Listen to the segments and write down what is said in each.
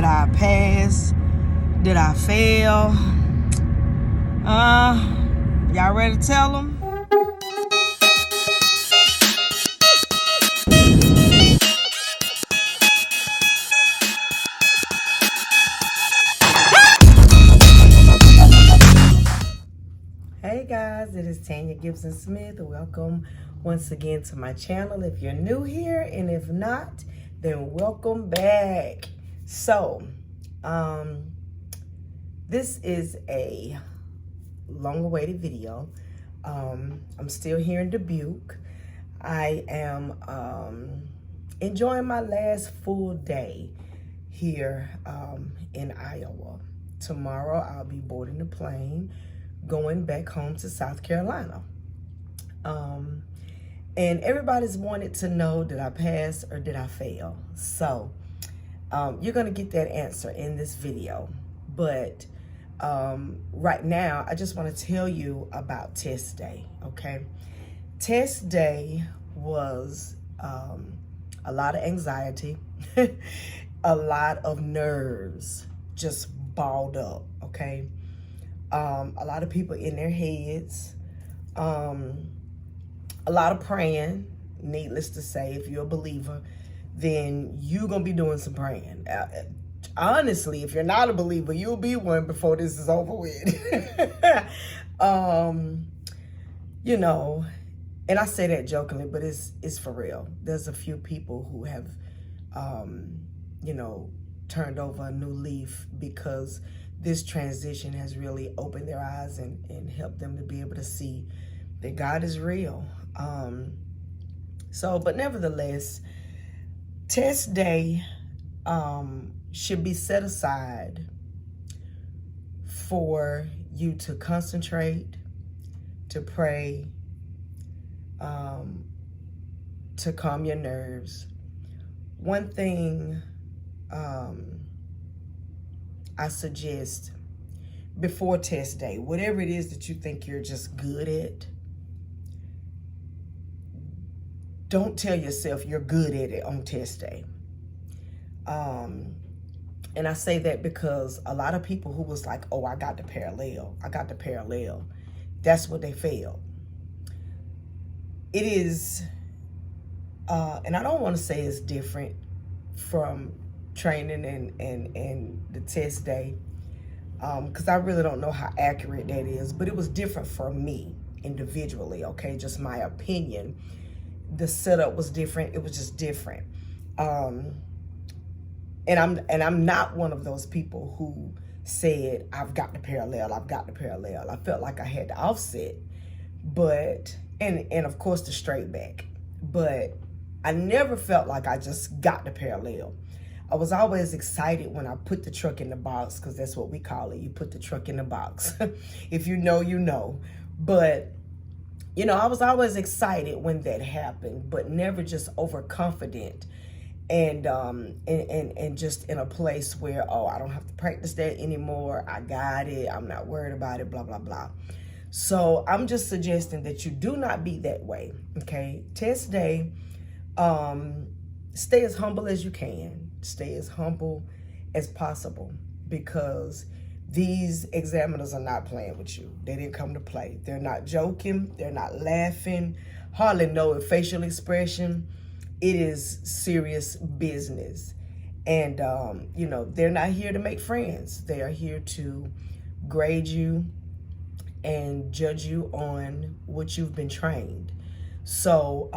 I pass? Did I fail? Y'all ready to tell them? Hey guys, it is TanyaGibsonSmith. Welcome once again to my channel if you're new here, and if not, then welcome back. So, this is a long-awaited video. I'm still here in Dubuque. I am enjoying my last full day here in Iowa. Tomorrow I'll be boarding the plane going back home to South Carolina. And everybody's wanted to know, did I pass or did I fail? So you're gonna get that answer in this video. But right now, I just wanna tell you about test day, okay? Test day was a lot of anxiety, a lot of nerves just balled up, okay? A lot of people in their heads, a lot of praying. Needless to say, if you're a believer, then you're gonna be doing some praying. Honestly, if you're not a believer, you'll be one before this is over with. You know, and I say that jokingly, but it's for real. There's a few people who have, you know, turned over a new leaf because this transition has really opened their eyes and helped them to be able to see that God is real. But nevertheless, test day should be set aside for you to concentrate, to pray, to calm your nerves. One thing I suggest before test day, whatever it is that you think you're just good at, don't tell yourself you're good at it on test day. And I say that because a lot of people who was like, oh, I got the parallel, that's what they failed. It is, and I don't want to say it's different from training and the test day, because I really don't know how accurate that is, but it was different for me individually, okay? Just my opinion. The setup was different. It was just different. And I'm not one of those people who said, I've got the parallel. I felt like I had the offset, but, and of course the straight back, but I never felt like I just got the parallel. I was always excited when I put the truck in the box, because that's what we call it. You put the truck in the box. If you know, you know. But, you know, I was always excited when that happened, but never just overconfident and just in a place where, oh, I don't have to practice that anymore. I got it. I'm not worried about it, blah, blah, blah. So I'm just suggesting that you do not be that way, okay? Test day, stay as humble as you can. Stay as humble as possible, because these examiners are not playing with you. They didn't come to play. They're not joking. They're not laughing. Hardly no facial expression. It is serious business. And, you know, they're not here to make friends. They are here to grade you and judge you on what you've been trained. So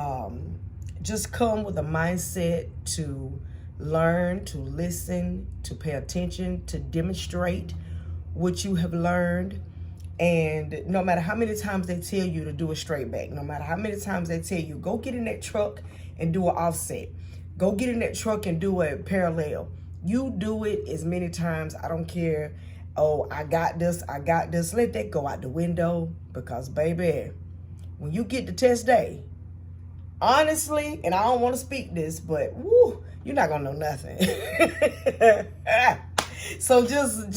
just come with a mindset to learn, to listen, to pay attention, to demonstrate what you have learned. And no matter how many times they tell you to do a straight back, no matter how many times they tell you, go get in that truck and do an offset, go get in that truck and do a parallel, you do it as many times. I don't care. Oh, I got this. Let that go out the window, because baby, when you get to test day, honestly, and I don't want to speak this, but woo, you're not gonna know nothing. So just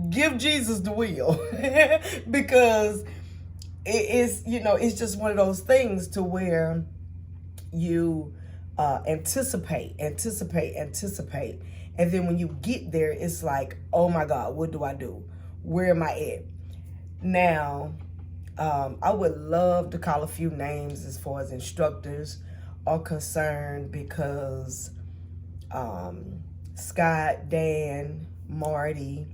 give Jesus the wheel, because it is, you know, it's just one of those things to where you anticipate, And then when you get there, it's like, oh my God, what do I do? Where am I at? Now, I would love to call a few names as far as instructors are concerned, because Scott, Dan, Marty,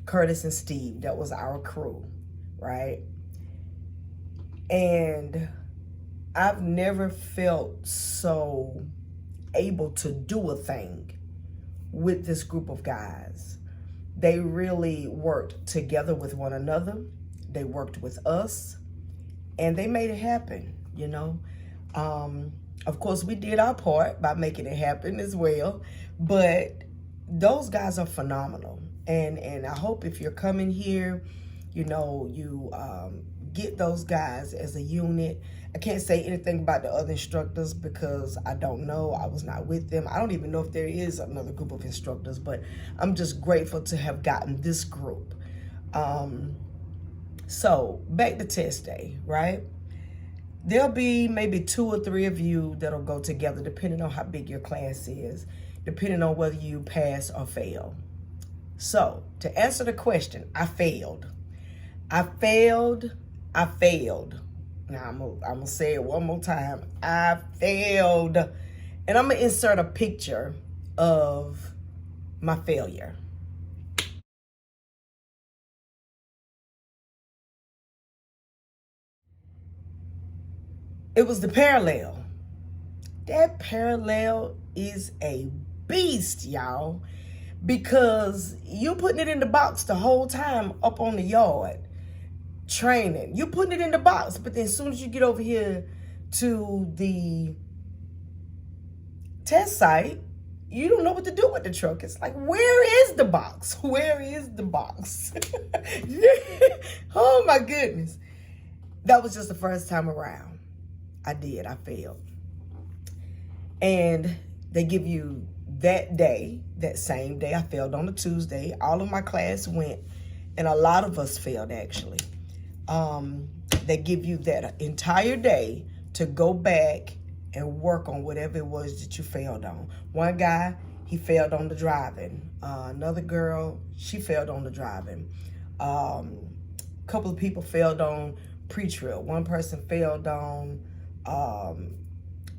Curtis, and Steve, that was our crew, right? And I've never felt so able to do a thing with this group of guys. They really worked together with one another. They worked with us, and they made it happen, you know. Of course, we did our part by making it happen as well, but those guys are phenomenal. And I hope if you're coming here, you know, you get those guys as a unit. I can't say anything about the other instructors because I don't know. I was not with them. I don't even know if there is another group of instructors, but I'm just grateful to have gotten this group. So back to test day, right? There'll be maybe 2 or 3 of you that'll go together, depending on how big your class is, depending on whether you pass or fail. So to answer the question, I failed. I failed. Now I'm gonna say it one more time. I failed. And I'm gonna insert a picture of my failure. It was the parallel. That parallel is a beast, y'all, because you putting it in the box the whole time up on the yard training. You putting it in the box, but then as soon as you get over here to the test site, you don't know what to do with the truck. It's like, where is the box? Where is the box? Oh my goodness. That was just the first time around. I failed. And they give you that day, that same day. I failed on a Tuesday. All of my class went, and a lot of us failed actually. They give you that entire day to go back and work on whatever it was that you failed on. One guy, he failed on the driving. Another girl, she failed on the driving. A couple of people failed on pre-trip. One person failed on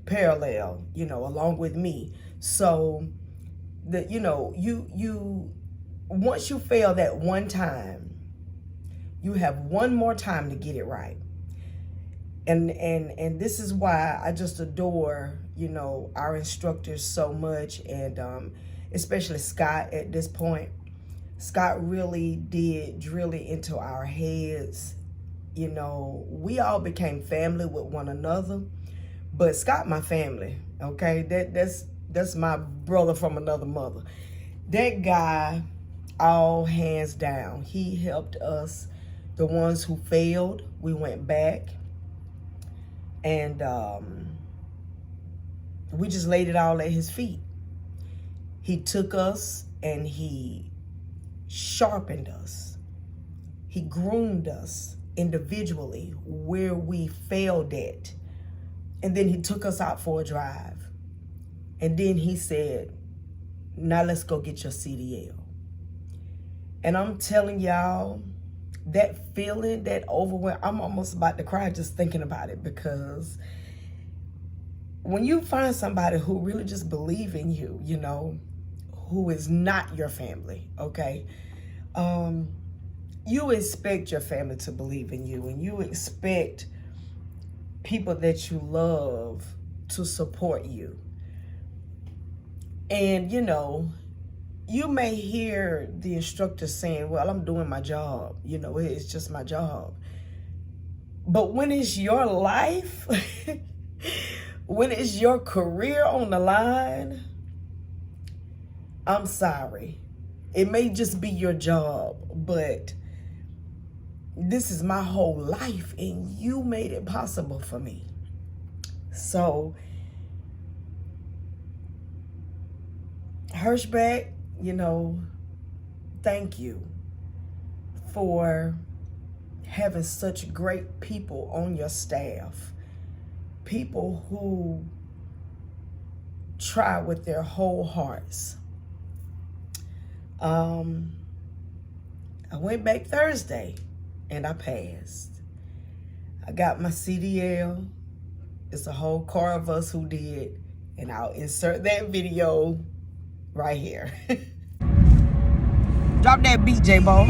parallel, you know, along with me. So that, you know, you once you fail that one time, you have one more time to get it right. And this is why I just adore, you know, our instructors so much, and especially Scott at this point. Scott really did drill it into our heads. You know, we all became family with one another, but Scott, my family, okay? That's my brother from another mother. That guy, all hands down, he helped us. The ones who failed, we went back, and we just laid it all at his feet. He took us and he sharpened us. He groomed us individually where we failed at. And then he took us out for a drive. And then he said, now let's go get your CDL. And I'm telling y'all, that feeling, that overwhelm, I'm almost about to cry just thinking about it, because when you find somebody who really just believe in you, you know, who is not your family, okay? You expect your family to believe in you, and you expect people that you love to support you. And, you know, you may hear the instructor saying, well, I'm doing my job. You know, it's just my job. But when it's your life, when it's your career on the line, I'm sorry. It may just be your job, but this is my whole life, and you made it possible for me. So, Hirschbach, you know, thank you for having such great people on your staff. People who try with their whole hearts. I went back Thursday and I passed. I got my CDL. It's a whole car of us who did, and I'll insert that video right here. Drop that beat, J-Bo.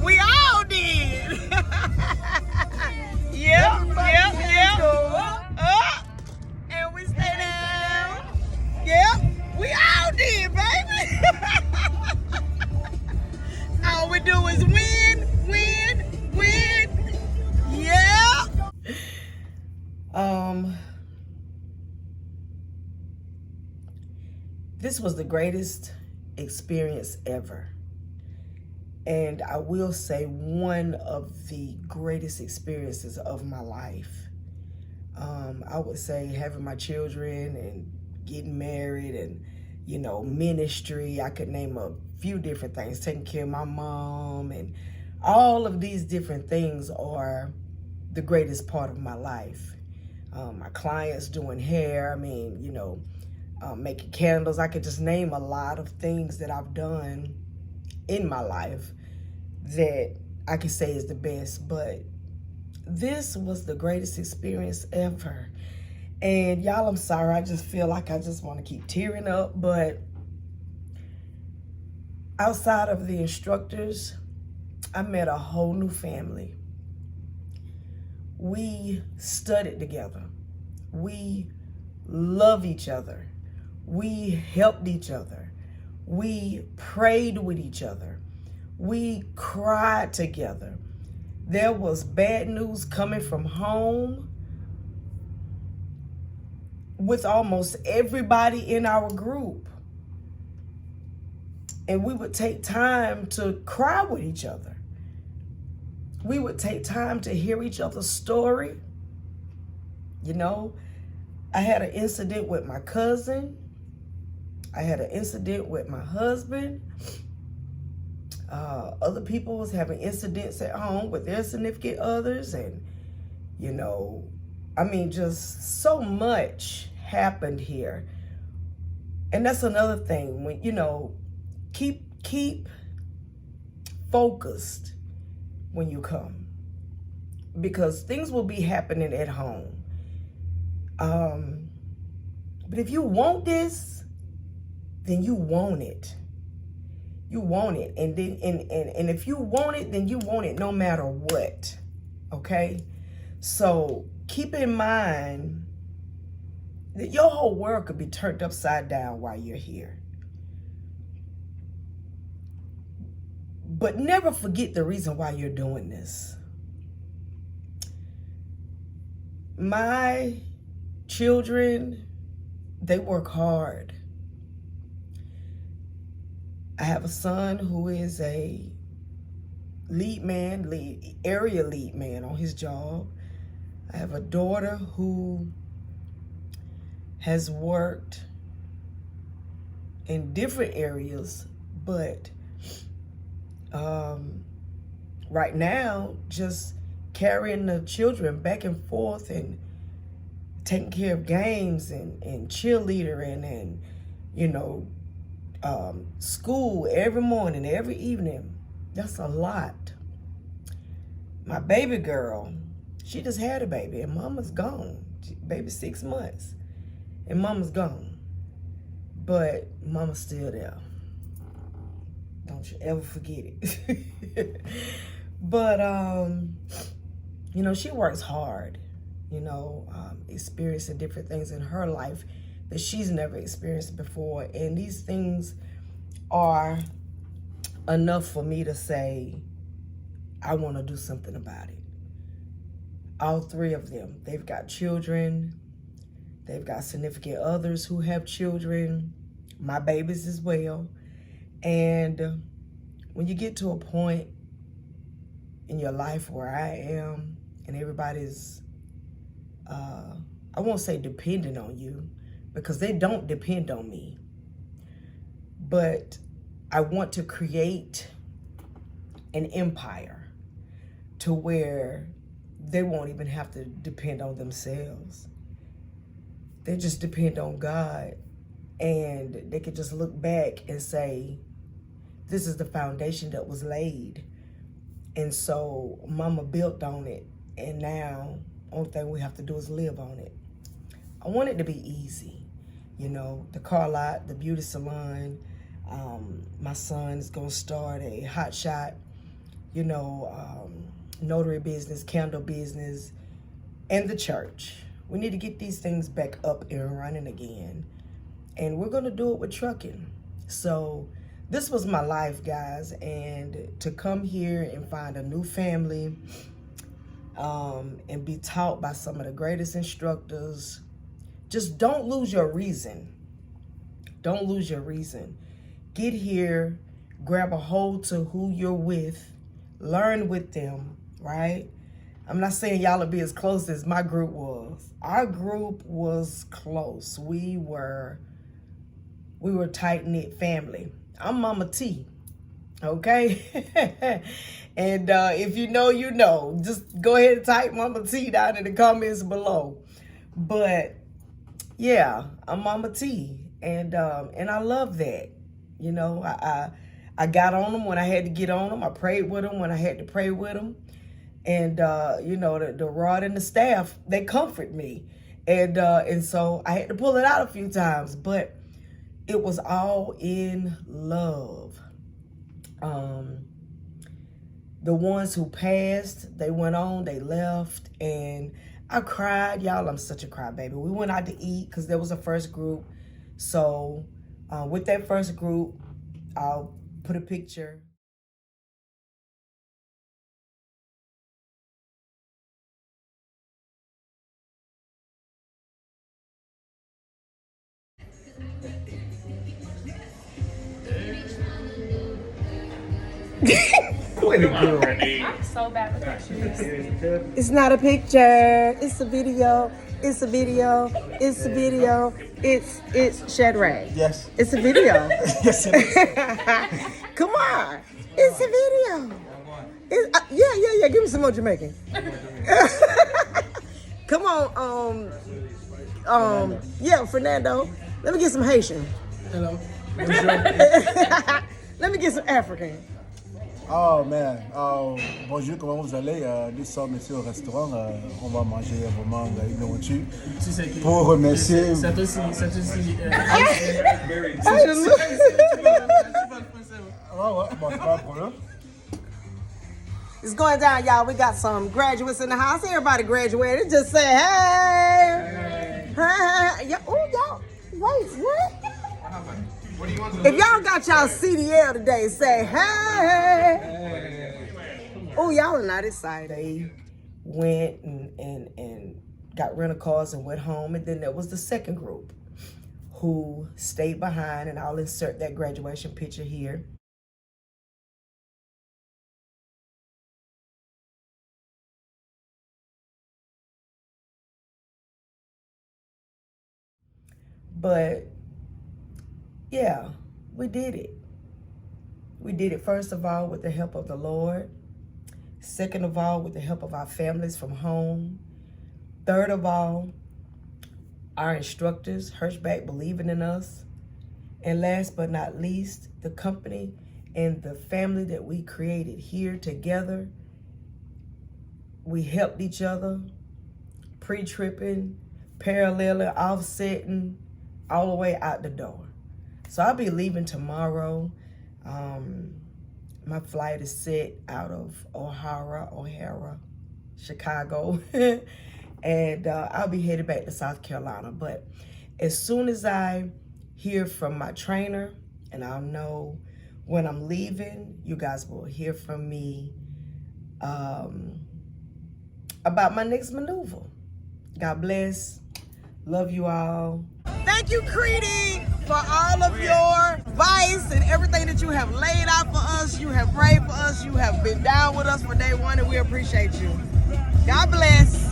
We all did. Yep. Up. And we stay down. Yep. We all did, baby. All we do is win. Yeah. This was the greatest experience ever. And I will say one of the greatest experiences of my life. I would say having my children and getting married and, you know, ministry. I could name a few different things, taking care of my mom, and all of these different things are the greatest part of my life. My clients doing hair, I mean, you know, making candles. I could just name a lot of things that I've done in my life that I can say is the best, but this was the greatest experience ever. And y'all, I'm sorry, I just feel like I just want to keep tearing up, but outside of the instructors, I met a whole new family. We studied together. We love each other. We helped each other. We prayed with each other. We cried together. There was bad news coming from home with almost everybody in our group. And we would take time to cry with each other. We would take time to hear each other's story. You know, I had an incident with my cousin. I had an incident with my husband. Other people was having incidents at home with their significant others. And, you know, I mean, just so much happened here. And that's another thing. When, you know, keep focused when you come, because things will be happening at home. But if you want this, then you want it. You want it. And then and if you want it, then you want it no matter what. Okay? So keep in mind that your whole world could be turned upside down while you're here. But never forget the reason why you're doing this. My children, they work hard. I have a son who is a area lead man on his job. I have a daughter who has worked in different areas, but right now, just carrying the children back and forth and taking care of games and cheerleader and you know, school every morning, every evening. That's a lot. My baby girl, she just had a baby and mama's gone. Baby's 6 months and mama's gone. But mama's still there. Don't you ever forget it. But, you know, she works hard, you know, experiencing different things in her life that she's never experienced before. And these things are enough for me to say, I want to do something about it. All three of them, they've got children. They've got significant others who have children, my babies as well. And when you get to a point in your life where I am, and everybody's, I won't say dependent on you, because they don't depend on me. But I want to create an empire to where they won't even have to depend on themselves. They just depend on God, and they could just look back and say, this is the foundation that was laid. And so mama built on it, and now only thing we have to do is live on it. I want it to be easy. You know, the car lot, the beauty salon, my son is gonna start a hot shot, you know, notary business, candle business, and the church. We need to get these things back up and running again. And we're gonna do it with trucking. So this was my life, guys. And to come here and find a new family, and be taught by some of the greatest instructors, just don't lose your reason. Don't lose your reason. Get here, grab a hold to who you're with, learn with them, right? I'm not saying y'all will be as close as my group was. Our group was close. We were tight-knit family. I'm Mama T, okay? And if you know, you know. Just go ahead and type Mama T down in the comments below. But yeah, I'm Mama T, and I love that. You know, I got on them when I had to get on them. I prayed with them when I had to pray with them. And you know, the rod and the staff, they comfort me. And so I had to pull it out a few times, but it was all in love. The ones who passed, they went on, they left, and I cried. Y'all, I'm such a crybaby. We went out to eat because there was a first group. So with that first group, I'll put a picture. I'm so bad with pictures. It's not a picture. It's a video. It's a video. It's a video. It's shedlighg. Yes. It's a video. Yes, it is. Come on. It's a video. It's, yeah. Give me some more Jamaican. Come on. Yeah, Fernando. Let me get some Haitian. Hello. Let me get some African. Oh man, bonjour, comment vous allez? Nous sommes ici au restaurant, on va manger vraiment une nourriture pour remercier. C'est aussi. Bon, c'est pas un problème. It's going down, y'all. We got some graduates in the house. Everybody graduated. Just say, hey. Hey. Oh, y'all. Wait, what? What do you want? If y'all got y'all CDL today, say, hey. Oh, y'all are not excited. They went and got rental cars and went home. And then there was the second group who stayed behind. And I'll insert that graduation picture here. But yeah, we did it. We did it, first of all, with the help of the Lord. Second of all, with the help of our families from home. Third of all, our instructors, Hirschbach, believing in us. And last but not least, the company and the family that we created here together. We helped each other, pre-tripping, paralleling, offsetting, all the way out the door. So I'll be leaving tomorrow. My flight is set out of O'Hara, Chicago. And I'll be headed back to South Carolina. But as soon as I hear from my trainer and I'll know when I'm leaving, you guys will hear from me about my next maneuver. God bless. Love you all. Thank you, Creedy, for all of your advice and everything that you have laid out for us. You have prayed for us. You have been down with us for day one, and we appreciate you. God bless.